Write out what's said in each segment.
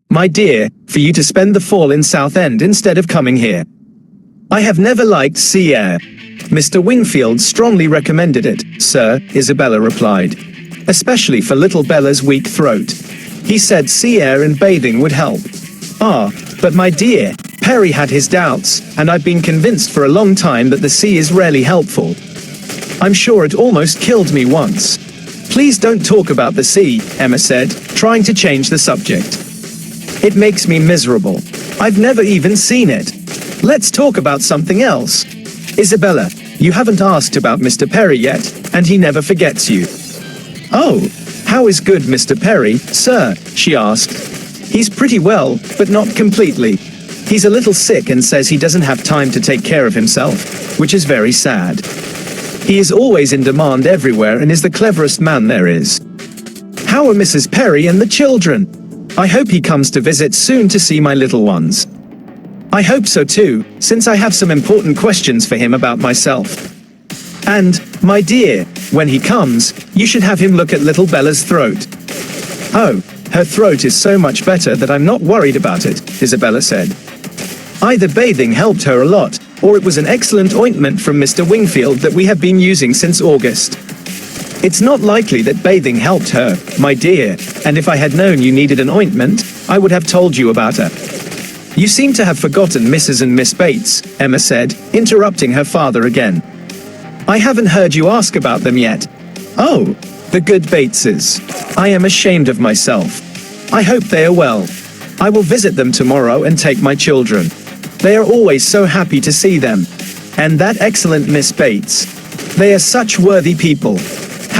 my dear, for you to spend the fall in Southend instead of coming here. I have never liked sea air. Mr. Wingfield strongly recommended it, sir, Isabella replied. Especially for little Bella's weak throat. He said sea air and bathing would help. Ah, but my dear, Perry had his doubts, and I've been convinced for a long time that the sea is rarely helpful. I'm sure it almost killed me once. Please don't talk about the sea, Emma said, trying to change the subject. It makes me miserable. I've never even seen it. Let's talk about something else. Isabella, you haven't asked about Mr. Perry yet, and he never forgets you. Oh, how is good Mr. Perry, sir? She asked. He's pretty well, but not completely. He's a little sick and says he doesn't have time to take care of himself, which is very sad. He is always in demand everywhere and is the cleverest man there is. How are Mrs. Perry and the children? I hope he comes to visit soon to see my little ones. I hope so too, since I have some important questions for him about myself. And, my dear, when he comes, you should have him look at little Bella's throat. Oh, her throat is so much better that I'm not worried about it, Isabella said. Either bathing helped her a lot, or it was an excellent ointment from Mr. Wingfield that we have been using since August. It's not likely that bathing helped her, my dear, and if I had known you needed an ointment, I would have told you about her. You seem to have forgotten Mrs. and Miss Bates, Emma said, interrupting her father again. I haven't heard you ask about them yet. Oh, the good Bateses. I am ashamed of myself. I hope they are well. I will visit them tomorrow and take my children. They are always so happy to see them. And that excellent Miss Bates. They are such worthy people.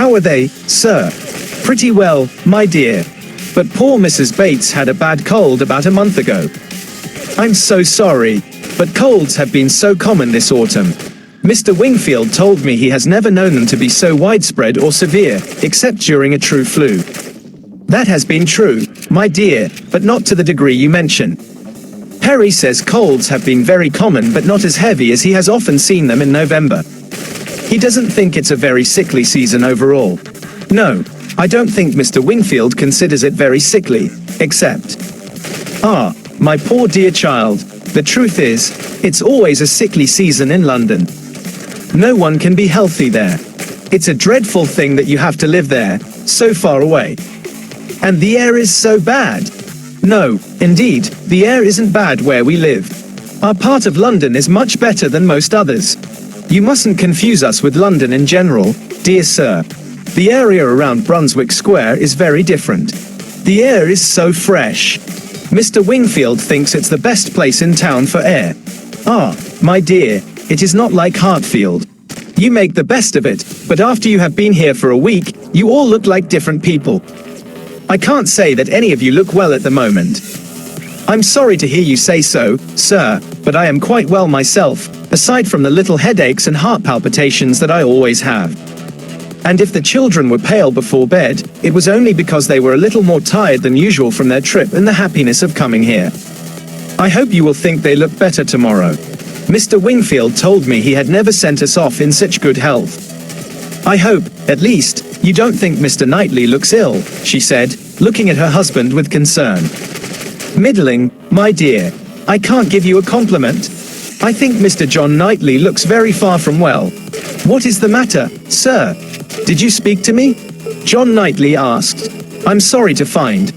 How are they, sir? Pretty well, my dear. But poor Mrs. Bates had a bad cold about a month ago. I'm so sorry, but colds have been so common this autumn. Mr. Wingfield told me he has never known them to be so widespread or severe, except during a true flu. That has been true, my dear, but not to the degree you mention. Perry says colds have been very common but not as heavy as he has often seen them in November. He doesn't think it's a very sickly season overall. No, I don't think Mr. Wingfield considers it very sickly, except... Ah, my poor dear child, the truth is, it's always a sickly season in London. No one can be healthy there. It's a dreadful thing that you have to live there, so far away. And the air is so bad. No, indeed, the air isn't bad where we live. Our part of London is much better than most others. You mustn't confuse us with London in general, dear sir. The area around Brunswick Square is very different. The air is so fresh. Mr. Wingfield thinks it's the best place in town for air. Ah, my dear, it is not like Hartfield. You make the best of it, but after you have been here for a week, you all look like different people. I can't say that any of you look well at the moment. I'm sorry to hear you say so, sir, but I am quite well myself, aside from the little headaches and heart palpitations that I always have. And if the children were pale before bed, it was only because they were a little more tired than usual from their trip and the happiness of coming here. I hope you will think they look better tomorrow. Mr. Wingfield told me he had never sent us off in such good health. I hope, at least, you don't think Mr. Knightley looks ill, she said, looking at her husband with concern. Middling, my dear. I can't give you a compliment. I think Mr. John Knightley looks very far from well. What is the matter, sir? Did you speak to me? John Knightley asked. I'm sorry to find